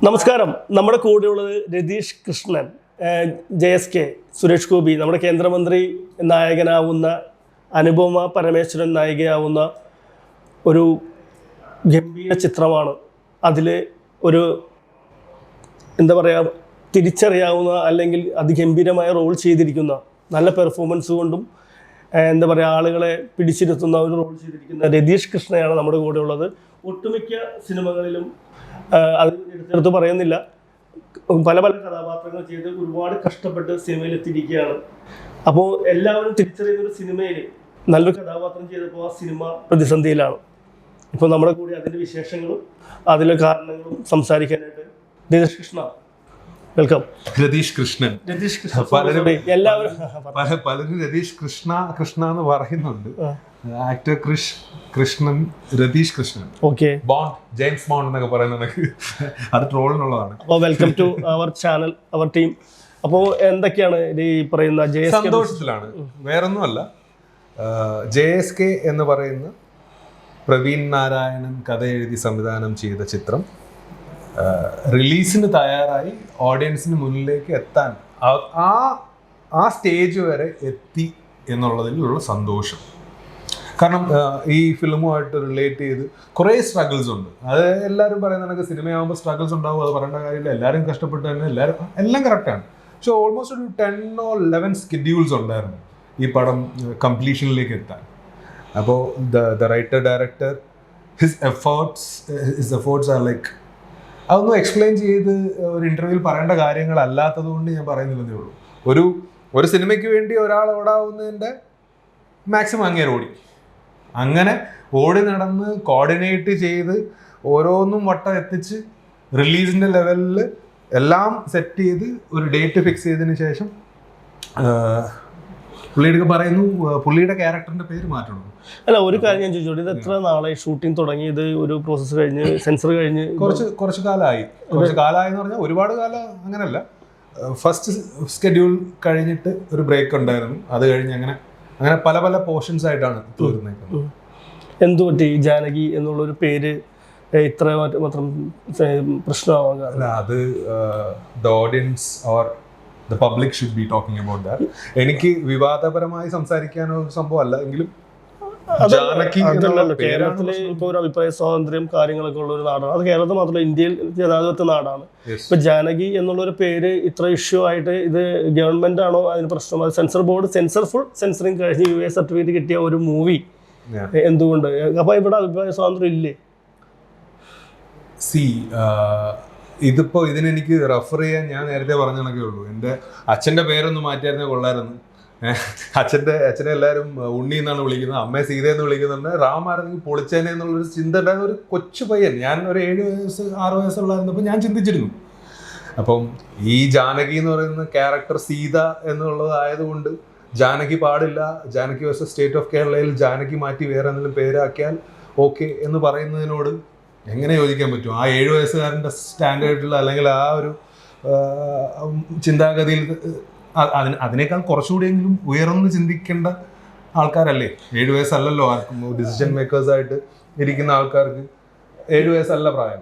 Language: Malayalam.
നമസ്കാരം. നമ്മുടെ കൂടെയുള്ളത് രതീഷ് കൃഷ്ണൻ, JSK, സുരേഷ് ഗോപി, നമ്മുടെ കേന്ദ്രമന്ത്രി നായകനാവുന്ന, അനുപമ പരമേശ്വരൻ നായികയാവുന്ന ഒരു ഗംഭീര ചിത്രമാണ്. അതിൽ ഒരു എന്താ പറയുക, തിരിച്ചറിയാവുന്ന അല്ലെങ്കിൽ അതിഗംഭീരമായ റോൾ ചെയ്തിരിക്കുന്ന, നല്ല പെർഫോമൻസ് കൊണ്ടും എന്താ പറയുക ആളുകളെ പിടിച്ചിരുത്തുന്ന ഒരു റോൾ ചെയ്തിരിക്കുന്ന രതീഷ് കൃഷ്ണയാണ് നമ്മുടെ കൂടെ ഉള്ളത്. ഒട്ടുമിക്ക സിനിമകളിലും അത് എടുത്തെടുത്ത് പറയുന്നില്ല, പല പല കഥാപാത്രങ്ങൾ ചെയ്ത് ഒരുപാട് കഷ്ടപ്പെട്ട് സിനിമയിൽ എത്തിയിരിക്കുകയാണ്. അപ്പോൾ എല്ലാവരും തിരിച്ചറിയുന്നൊരു സിനിമയിൽ നല്ലൊരു കഥാപാത്രം ചെയ്തപ്പോൾ ആ സിനിമ പ്രതിസന്ധിയിലാണ്. ഇപ്പോൾ നമ്മുടെ കൂടെ അതിൻ്റെ വിശേഷങ്ങളും അതിലെ കാരണങ്ങളും സംസാരിക്കാനായിട്ട് രതീഷ് കൃഷ്ണ, വെൽക്കം. രതീഷ് കൃഷ്ണൻ, പലരും രതീഷ് കൃഷ്ണ എന്ന് പറയുന്നുണ്ട്. Actor Krishnan, Ratheesh Krishnan, James Bond എന്നൊക്കെ പറയുന്നത് അത് ട്രോളിനുള്ളതാണ്. അപ്പോൾ welcome to our channel, our team. അപ്പോൾ എന്തൊക്കെയാണ് ഈ പറയുന്ന സന്തോഷത്തിലാണ്, വേറൊന്നുമല്ല. JSK എന്ന് പറയുന്ന പ്രവീൺ നാരായണൻ കഥ എഴുതി സംവിധാനം ചെയ്ത ചിത്രം റിലീസിന് തയ്യാറായി ഓഡിയൻസിന് മുന്നിലേക്ക് എത്താൻ ആ സ്റ്റേജ് വരെ എത്തി എന്നുള്ളതിലുള്ള സന്തോഷം. കാരണം ഈ ഫിലിമുമായിട്ട് റിലേറ്റ് ചെയ്ത് കുറേ സ്ട്രഗിൾസ് ഉണ്ട്. അത് എല്ലാവരും പറയുന്ന സിനിമയാകുമ്പോൾ സ്ട്രഗിൾസ് ഉണ്ടാവും, അത് പറയേണ്ട കാര്യമില്ല. എല്ലാവരും കഷ്ടപ്പെട്ട് തന്നെ എല്ലാം കറക്റ്റാണ്. പക്ഷെ ഓൾമോസ്റ്റ് ഒരു 10 or 11 സ്കെഡ്യൂൾസ് ഉണ്ടായിരുന്നു ഈ പടം കംപ്ലീഷനിലേക്ക് എത്താൻ. അപ്പോൾ the writer director his efforts are like, അതൊന്നും എക്സ്പ്ലെയിൻ ചെയ്ത് ഒരു ഇൻ്റർവ്യൂവിൽ പറയേണ്ട കാര്യങ്ങളല്ലാത്തത് കൊണ്ട് ഞാൻ പറയുന്നില്ലെന്നേ ഉള്ളൂ. ഒരു സിനിമയ്ക്ക് വേണ്ടി ഒരാൾ ഓടാവുന്നതിൻ്റെ മാക്സിമം അങ്ങേര് ഓടി, അങ്ങനെ ഓടി നടന്ന് കോർഡിനേറ്റ് ചെയ്ത് ഓരോന്നും വട്ടം എത്തിച്ച് റിലീസിൻ്റെ ലെവലിൽ എല്ലാം സെറ്റ് ചെയ്ത് ഒരു ഡേറ്റ് ഫിക്സ് ചെയ്തതിന് ശേഷം പുള്ളിയുടെ പറയുന്നു പുള്ളിയുടെ ക്യാരക്ടറിന്റെ പേര് മാറ്റണം. അല്ല, ഒരു കാര്യം ഞാൻ ചോദിച്ചോളൂ, ഇത് എത്ര നാളെ ഷൂട്ടിംഗ് തുടങ്ങിയത്? ഒരു പ്രോസസ്സ് കഴിഞ്ഞ് സെൻസർ കഴിഞ്ഞ് കുറച്ച് കാലമായി എന്ന് പറഞ്ഞാൽ ഒരുപാട് കാലം അങ്ങനല്ല. ഫസ്റ്റ് സ്കെഡ്യൂൾ കഴിഞ്ഞിട്ട് ഒരു ബ്രേക്ക് ഉണ്ടായിരുന്നു, അത് കഴിഞ്ഞ് അങ്ങനെ പല പല പോർഷൻസ് ആയിട്ടാണ് തീർന്നേക്കുന്നത്. എന്തുപറ്റി ജാനകി എന്നുള്ളൊരു പേര് ഇത്ര മാത്രം പ്രശ്നമാകാൻ? അല്ല, അത് the audience or the public should be talking about that. എനിക്ക് വിവാദപരമായി സംസാരിക്കാനോ സംഭവം അല്ല, എങ്കിലും കേരളത്തില് ഇപ്പൊ ഒരു അഭിപ്രായ സ്വാതന്ത്ര്യം കാര്യങ്ങളൊക്കെ ഉള്ള ഒരു നാടാണ്. അത് കേരളത്തിൽ മാത്രമല്ല, ഇന്ത്യയിൽ ജനാധിപത്യ നാടാണ്. ഇപ്പൊ ജാനകി എന്നുള്ളൊരു പേര് ഇത്ര ഇഷ്യൂ ആയിട്ട് ഇത് ഗവൺമെന്റ് ആണോ അതിന് പ്രശ്നം? അത് സെൻസർ ബോർഡ് ഫുൾ സെൻസറിങ് കഴിഞ്ഞ് UA സർട്ടിഫിക്കറ്റ് കിട്ടിയ ഒരു മൂവി എന്തുകൊണ്ട്? അപ്പൊ ഇവിടെ അഭിപ്രായ സ്വാതന്ത്ര്യം ഇല്ലേ? ഇതിപ്പോ ഇതിനെനിക്ക് റെഫർ ചെയ്യാൻ ഞാൻ നേരത്തെ പറഞ്ഞ കണക്കേ ഉള്ളൂ. എൻ്റെ അച്ഛൻ്റെ പേരൊന്നും മാറ്റിയായിരുന്നേ കൊള്ളായിരുന്നു. അച്ഛനെ എല്ലാവരും ഉണ്ണി എന്നാണ് വിളിക്കുന്നത്, അമ്മയെ സീത എന്ന് വിളിക്കുന്നുണ്ട്. റാമായിരുന്നെങ്കിൽ പൊളിച്ചേനെ എന്നുള്ളൊരു ചിന്ത ഉണ്ടായിരുന്ന ഒരു കൊച്ചു പയ്യൻ. ഞാൻ ഒരു 7 വയസ്സ് 6 വയസ്സുള്ളായിരുന്നപ്പോൾ ഞാൻ ചിന്തിച്ചിരുന്നു. അപ്പം ഈ ജാനകി എന്ന് പറയുന്ന ക്യാരക്ടർ സീത എന്നുള്ളതായതുകൊണ്ട് ജാനകി പാടില്ല, ജാനകി വേഴ്സസ് സ്റ്റേറ്റ് ഓഫ് കേരളയിൽ ജാനകി മാറ്റി വേറെ എന്തെങ്കിലും പേരാക്കിയാൽ ഓക്കെ എന്ന് പറയുന്നതിനോട് എങ്ങനെ യോജിക്കാൻ പറ്റും? ആ 7 വയസ്സുകാരൻ്റെ സ്റ്റാൻഡേർഡിൽ അല്ലെങ്കിൽ ആ ഒരു ചിന്താഗതിയിൽ അതിനേക്കാൾ കുറച്ചുകൂടിയെങ്കിലും ഉയർന്ന് ചിന്തിക്കേണ്ട ആൾക്കാരല്ലേ? 7 വയസ്സല്ലല്ലോ ആർക്കും ഡിസിഷൻ മേക്കേഴ്സായിട്ട് ഇരിക്കുന്ന ആൾക്കാർക്ക് 7 വയസ്സല്ല പ്രായം.